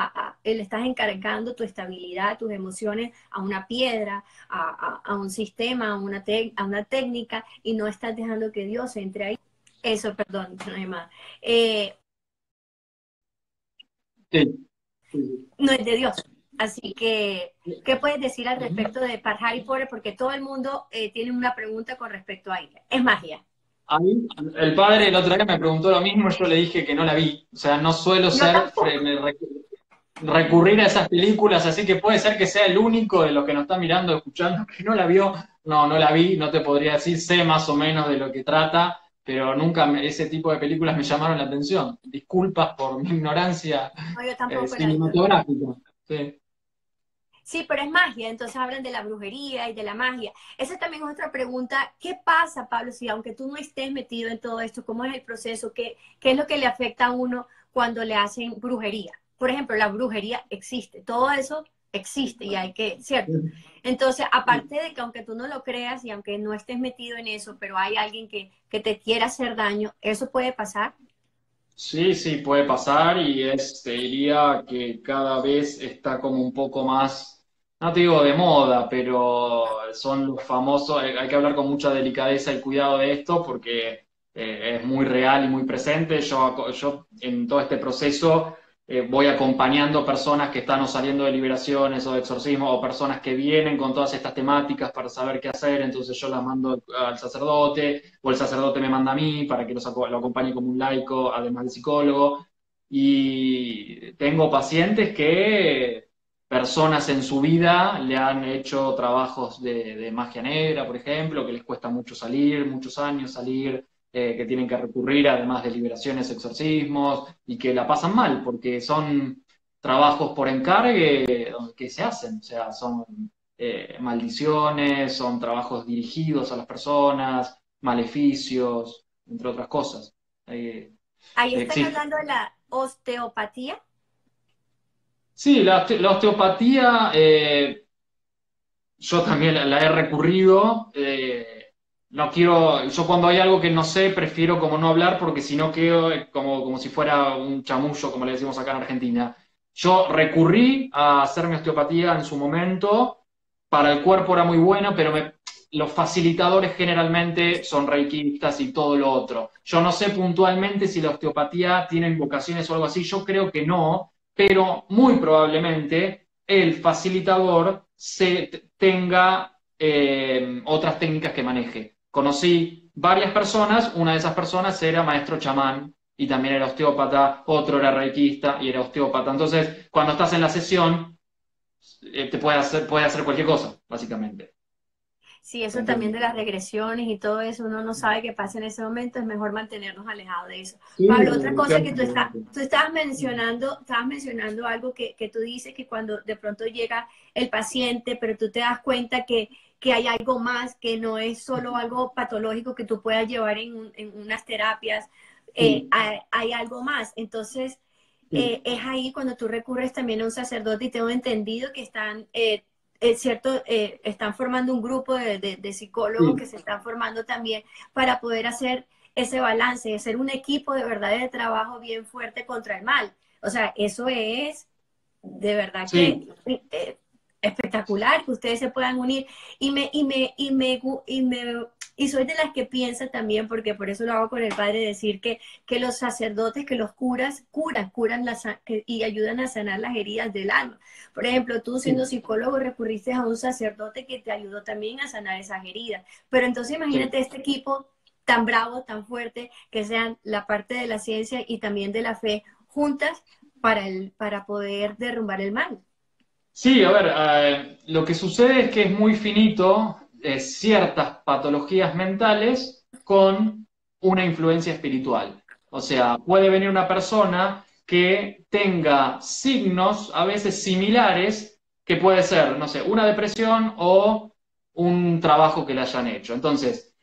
le estás encargando tu estabilidad, tus emociones a una piedra, a un sistema, a una técnica, y no estás dejando que Dios entre ahí. Eso, perdón, no hay más. Eh, Sí, sí, no es de Dios. Así que, sí. ¿qué puedes decir al Ujú. respecto de Harry Potter? Porque todo el mundo tiene una pregunta con respecto a ella. Es magia. A mí, el padre el otro día me preguntó lo mismo, yo le dije que no la vi, o sea, no suelo Yo ser tampoco. recurrir a esas películas, así que puede ser que sea el único de los que nos está mirando, escuchando, que no la vio. No, no la vi, no te podría decir, sé más o menos de lo que trata, pero nunca ese tipo de películas me llamaron la atención. Disculpas por mi ignorancia No, yo tampoco la he visto. cinematográfica. Sí. Sí, pero es magia, entonces hablan de la brujería y de la magia. Esa también es otra pregunta. ¿Qué pasa, Pablo, si aunque tú no estés metido en todo esto, cómo es el proceso? ¿Qué es lo que le afecta a uno cuando le hacen brujería? Por ejemplo, la brujería existe, todo eso existe y hay que, ¿cierto? Entonces, aparte de que aunque tú no lo creas y aunque no estés metido en eso, pero hay alguien que te quiera hacer daño, ¿eso puede pasar? Sí, sí, puede pasar y te diría que cada vez está como un poco más, no te digo de moda, pero son los famosos, hay que hablar con mucha delicadeza y cuidado de esto porque es muy real y muy presente. Yo en todo este proceso voy acompañando personas que están o saliendo de liberaciones o de exorcismo o personas que vienen con todas estas temáticas para saber qué hacer, entonces yo las mando al sacerdote o el sacerdote me manda a mí para que lo acompañe como un laico, además de psicólogo. Y tengo pacientes que personas en su vida le han hecho trabajos de magia negra, por ejemplo, que les cuesta mucho salir, muchos años salir, que tienen que recurrir además de liberaciones, exorcismos, y que la pasan mal, porque son trabajos por encargue que se hacen, o sea, son maldiciones, son trabajos dirigidos a las personas, maleficios, entre otras cosas. Eh, Ahí están existe. hablando de la osteopatía. Sí, la osteopatía, yo también la he recurrido. No quiero, yo cuando hay algo que no sé, prefiero como no hablar porque si no quedo como si fuera un chamullo, como le decimos acá en Argentina. Yo recurrí a hacerme osteopatía en su momento, para el cuerpo era muy bueno, pero los facilitadores generalmente son reikistas y todo lo otro. Yo no sé puntualmente si la osteopatía tiene invocaciones o algo así, yo creo que no, pero muy probablemente el facilitador tenga otras técnicas que maneje. Conocí varias personas, una de esas personas era maestro chamán y también era osteópata, otro era reikista y era osteópata. Entonces, cuando estás en la sesión, te puede hacer cualquier cosa, básicamente. Sí, eso también ¿Entiendes? de las regresiones y todo eso, uno no sabe qué pasa en ese momento, es mejor mantenernos alejados de eso. Sí, Pablo, otra cosa que definitivamente. tú estabas mencionando algo que tú dices que cuando de pronto llega el paciente, pero tú te das cuenta que hay algo más, que no es solo algo patológico que tú puedas llevar en unas terapias, Sí, hay algo más. Entonces, sí, es ahí cuando tú recurres también a un sacerdote y tengo entendido que están es cierto, están formando un grupo de psicólogos que sí. se están formando también para poder hacer ese balance, hacer un equipo de verdad de trabajo bien fuerte contra el mal. O sea, eso es de verdad que Sí, espectacular que ustedes se puedan unir y soy de las que piensa también, porque por eso lo hago con el padre, decir que los sacerdotes, que los curas, curan y ayudan a sanar las heridas del alma. Por ejemplo, tú siendo sí, psicólogo recurriste a un sacerdote que te ayudó también a sanar esas heridas. Pero entonces sí. imagínate este equipo tan bravo, tan fuerte, que sean la parte de la ciencia y también de la fe juntas para poder derrumbar el mal. Sí, a ver, lo que sucede es que es muy finito ciertas patologías mentales con una influencia espiritual. O sea, puede venir una persona que tenga signos a veces similares, que puede ser, no sé, una depresión o un trabajo que le hayan hecho. Entonces,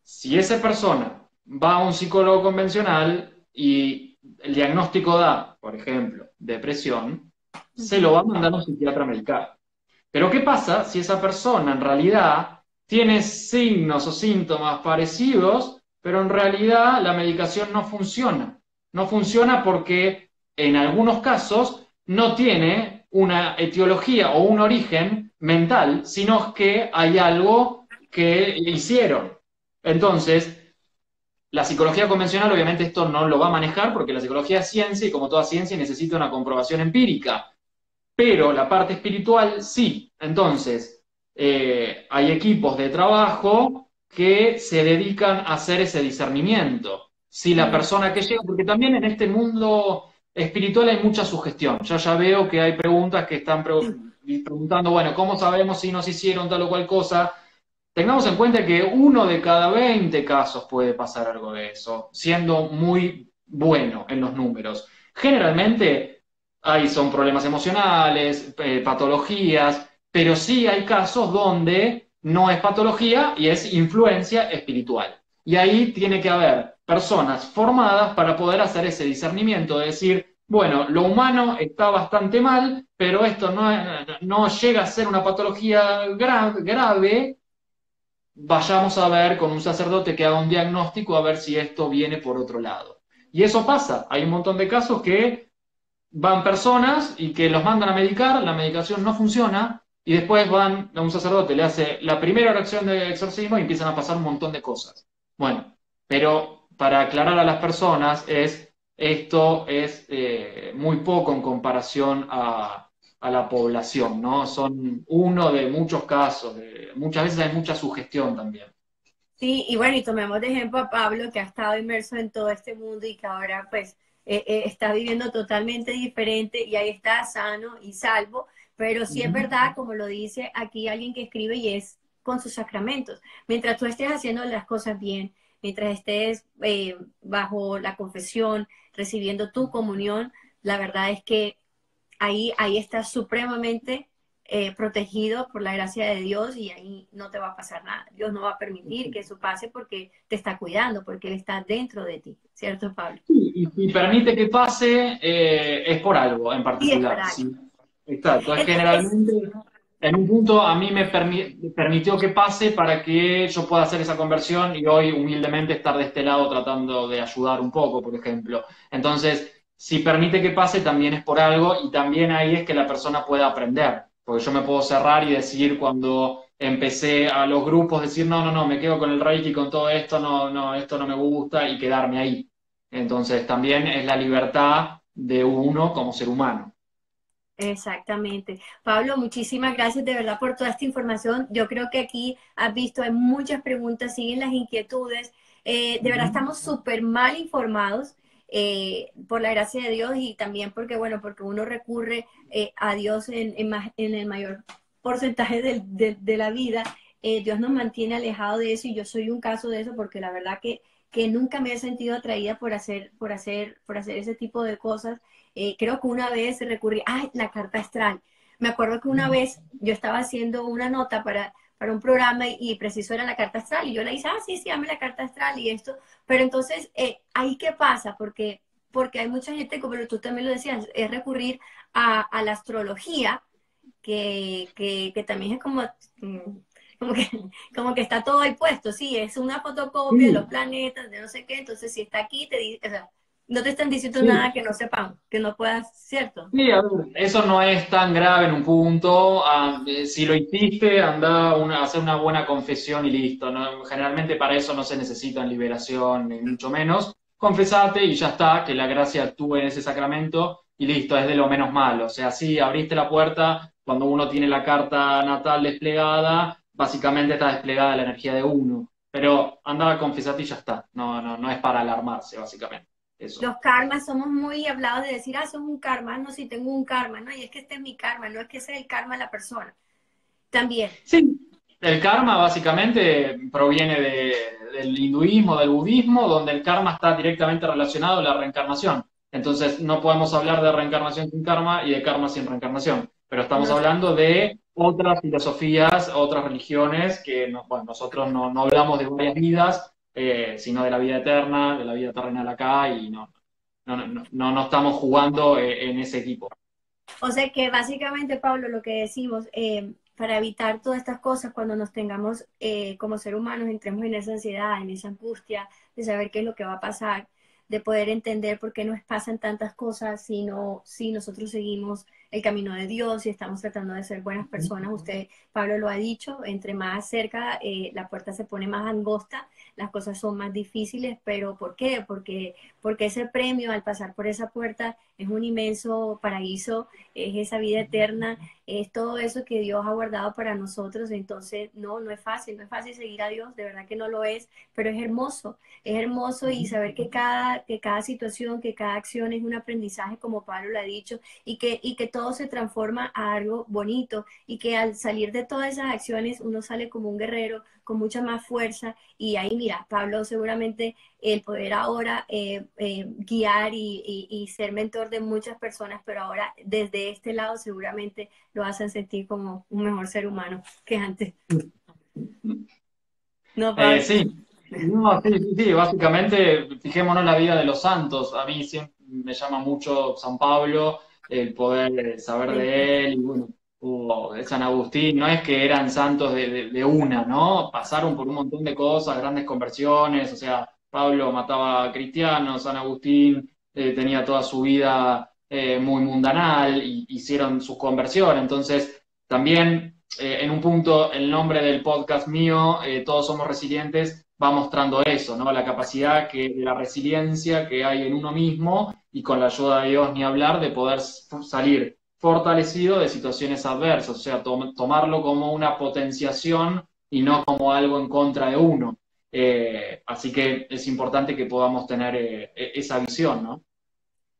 si esa persona va a un psicólogo convencional y el diagnóstico da, por ejemplo, depresión, se lo va a Ujú. mandar a un psiquiatra medical. Pero ¿qué pasa si esa persona en realidad tiene signos o síntomas parecidos, pero en realidad la medicación no funciona? No funciona porque en algunos casos no tiene una etiología o un origen mental, sino que hay algo que le hicieron. Entonces, la psicología convencional obviamente esto no lo va a manejar porque la psicología es ciencia y como toda ciencia necesita una comprobación empírica, pero la parte espiritual sí. Entonces, hay equipos de trabajo que se dedican a hacer ese discernimiento. Si la Mm. persona que llega, porque también en este mundo espiritual hay mucha sugestión. Yo ya veo que hay preguntas que están preguntando, bueno, ¿cómo sabemos si nos hicieron tal o cual cosa? Tengamos en cuenta que uno de cada 20 casos puede pasar algo de eso, siendo muy bueno en los números. Generalmente son problemas emocionales, patologías, pero sí hay casos donde no es patología y es influencia espiritual. Y ahí tiene que haber personas formadas para poder hacer ese discernimiento, de decir, bueno, lo humano está bastante mal, pero esto no llega a ser una patología grave, vayamos a ver con un sacerdote que haga un diagnóstico a ver si esto viene por otro lado. Y eso pasa, hay un montón de casos que van personas y que los mandan a medicar, la medicación no funciona y después van a un sacerdote, le hace la primera oración de exorcismo y empiezan a pasar un montón de cosas. Bueno, pero para aclarar a las personas esto es muy poco en comparación a la población, ¿no? Son uno de muchos casos, muchas veces hay mucha sugestión también. Sí, y bueno, y tomemos de ejemplo a Pablo, que ha estado inmerso en todo este mundo y que ahora pues está viviendo totalmente diferente y ahí está sano y salvo, pero sí es verdad, como lo dice aquí alguien que escribe y es con sus sacramentos. Mientras tú estés haciendo las cosas bien, mientras estés bajo la confesión, recibiendo tu comunión, la verdad es que ahí estás supremamente protegido por la gracia de Dios y ahí no te va a pasar nada. Dios no va a permitir que eso pase porque te está cuidando, porque Él está dentro de ti, ¿cierto, Pablo? Y si permite que pase, es por algo en Y es particular. para algo. Sí. Exacto. Es Entonces, generalmente, en un punto a mí me permitió que pase para que yo pueda hacer esa conversión y hoy humildemente estar de este lado tratando de ayudar un poco, por ejemplo. Entonces, si permite que pase, también es por algo y también ahí es que la persona pueda aprender. Porque yo me puedo cerrar y decir cuando empecé a los grupos, decir, no, no, no, me quedo con el Reiki, con todo esto, no, no, esto no me gusta y quedarme ahí. Entonces también es la libertad de uno como ser humano. Exactamente. Pablo, muchísimas gracias de verdad por toda esta información. Yo creo que aquí has visto, hay muchas preguntas, siguen las inquietudes. De verdad Ujú. estamos súper mal informados por la gracia de Dios y también porque, bueno, porque uno recurre a Dios en el mayor porcentaje de la vida. Dios nos mantiene alejados de eso y yo soy un caso de eso porque la verdad que nunca me he sentido atraída por hacer ese tipo de cosas. Creo que una vez recurrí, ¡ay, la carta astral! Me acuerdo que una vez yo estaba haciendo una nota para un programa y preciso era la carta astral y yo le dije, ah, sí, sí, dame la carta astral y esto. Pero entonces, ¿ahí qué pasa? Porque hay mucha gente, como tú también lo decías, es recurrir a la astrología, que también es como, mm, como que, como que está todo ahí puesto, sí, es una fotocopia de los Sí, planetas, de no sé qué, entonces si está aquí, te dice, o sea, no te están diciendo nada sí. que no sepan, que no puedas, ¿cierto? Sí, a ver, eso no es tan grave en un punto. Si lo hiciste, anda a hacer una buena confesión y listo, ¿no? Generalmente para eso no se necesita liberación, ni mucho menos. Confesate y ya está, que la gracia actúe en ese sacramento y listo, es de lo menos malo. O sea, sí, abriste la puerta, cuando uno tiene la carta natal desplegada, básicamente está desplegada la energía de uno. Pero anda, confesate y ya está. No, no, no es para alarmarse, básicamente. Eso. Los karmas somos muy hablados de decir, ah, eso es un karma, no, si tengo un karma, no, y es que este es mi karma, no es que ese es el karma de la persona. También, Sí, el karma básicamente proviene del hinduismo, del budismo, donde el karma está directamente relacionado a la reencarnación. Entonces, no podemos hablar de reencarnación sin karma y de karma sin reencarnación, pero estamos no, hablando de otras filosofías, otras religiones, que bueno, nosotros no hablamos de varias vidas, sino de la vida eterna, de la vida terrenal acá, y no estamos jugando en ese equipo. o sea que básicamente, Pablo, lo que decimos, para evitar todas estas cosas, cuando nos tengamos como ser humanos, entremos en esa ansiedad, en esa angustia de saber qué es lo que va a pasar, de poder entender por qué nos pasan tantas cosas si nosotros seguimos el camino de Dios y estamos tratando de ser buenas personas. Usted, Pablo, lo ha dicho, entre más cerca la puerta se pone más angosta, las cosas son más difíciles, pero ¿por qué? Porque ese premio al pasar por esa puerta es un inmenso paraíso, es esa vida eterna, es todo eso que Dios ha guardado para nosotros. Entonces, no, no es fácil seguir a Dios, de verdad que no lo pero es hermoso y saber que cada situación, que cada acción es un aprendizaje, como Pablo lo ha dicho, y que todo se transforma a algo bonito y que al salir de todas esas acciones uno sale como un guerrero, con mucha más fuerza. Y ahí, mira, Pablo seguramente el poder ahora guiar y ser mentor de muchas personas, pero ahora desde este lado seguramente lo hacen sentir como un mejor ser humano que antes. No, Pablo. Sí, no, sí, sí, sí, básicamente fijémonos en la vida de los santos. A mí siempre me llama mucho San Pablo, el poder saber de él, y bueno, o San Agustín, no es que eran santos de una, ¿no? Pasaron por un montón de cosas, grandes conversiones, o sea, Pablo mataba a cristianos, San Agustín tenía toda su vida muy mundanal, y hicieron su conversión, entonces también en un punto el nombre del podcast mío, Todos somos resilientes, va mostrando eso, ¿no? La capacidad de la resiliencia que hay en uno mismo y con la ayuda de Dios ni hablar de poder salir fortalecido de situaciones adversas, o sea, tomarlo como una potenciación y no como algo en contra de uno. Así que es importante que podamos tener esa visión, ¿no?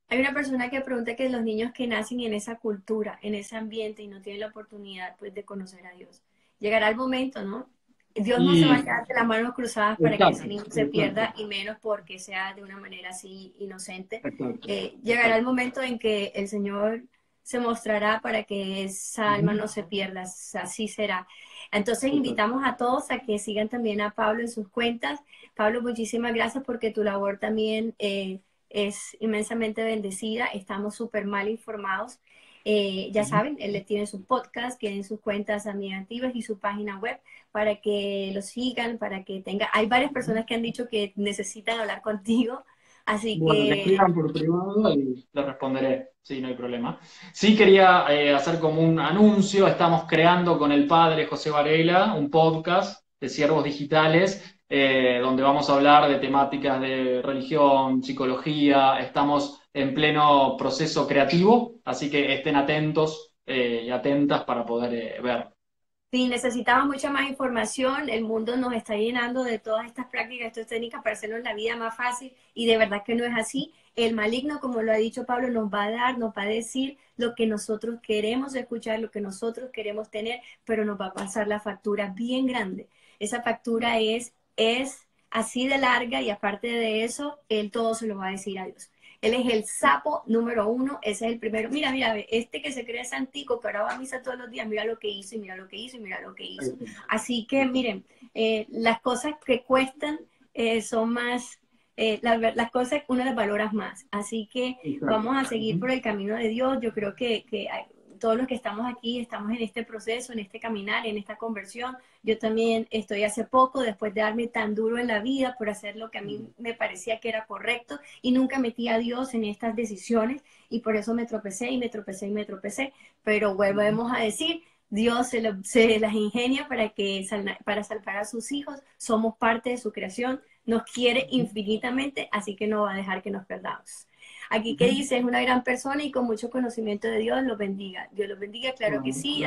Hay una persona que pregunta que los niños que nacen en esa cultura, en ese ambiente y no tienen la oportunidad pues de conocer a Dios. Llegará el momento, ¿no? Dios no se va a Y quedar de las manos cruzadas para que ese exacto, niño se exacto, pierda y menos porque sea de una manera así inocente. exacto, Llegará el exacto. momento en que el Señor se mostrará para que esa alma Ujú, no se pierda, así será. Entonces exacto. invitamos a todos a que sigan también a Pablo en sus cuentas. Pablo, muchísimas gracias porque tu labor también es inmensamente bendecida. Estamos súper mal informados. Ya Ujú. saben, él tiene su podcast, tiene sus cuentas amigativas y su página web para que lo sigan, para que tenga. Hay varias personas que han dicho que necesitan hablar contigo, así Bueno, me que escriban por privado y les responderé, sí, no hay problema. Sí quería hacer como un anuncio, estamos creando con el padre José Varela un podcast de siervos digitales, donde vamos a hablar de temáticas de religión, psicología. Estamos en pleno proceso creativo, así que estén atentos y atentas para poder ver. Sí, necesitamos mucha más información. El mundo nos está llenando de todas estas prácticas, estas técnicas para hacernos la vida más fácil y de verdad que no es así. El maligno, como lo ha dicho Pablo, nos va a dar, nos va a decir lo que nosotros queremos escuchar, lo que nosotros queremos tener, pero nos va a pasar la factura bien grande. Esa factura es así de larga y aparte de eso, él todo se lo va a decir a Dios. Él es el sapo número uno, ese es el primero. Mira, mira, este que se cree santico, que ahora va a misa todos los días, mira lo que hizo y mira lo que hizo y mira lo que hizo. Así que miren, las cosas que cuestan son más, las cosas uno las valora más. Así que vamos a seguir por el camino de Dios. Yo creo que todos los que estamos aquí estamos en este proceso, en este caminar, en esta conversión. Yo también estoy hace poco, después de darme tan duro en la vida por hacer lo que a mí me parecía que era correcto y nunca metí a Dios en estas decisiones y por eso me tropecé y me tropecé y me tropecé. Pero volvemos a decir, Dios se las ingenia para salvar a sus hijos. Somos parte de su creación, nos quiere infinitamente, así que no va a dejar que nos perdamos. Aquí que dice, es una gran persona y con mucho conocimiento de Dios, los bendiga. Dios los bendiga, claro que sí.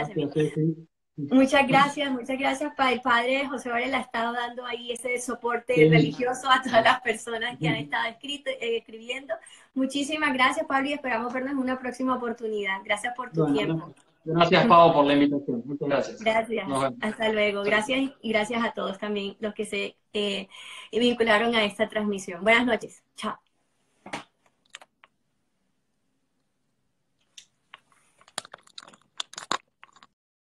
Muchas gracias. El padre José Varela ha estado dando ahí ese soporte religioso a todas las personas que han estado escribiendo. Muchísimas gracias, Pablo, y esperamos vernos en una próxima oportunidad. Gracias por tu tiempo. Gracias, Pablo, por la invitación. Muchas gracias. Gracias. Hasta luego. Gracias y gracias a todos también los que se vincularon a esta transmisión. Buenas noches. Chao.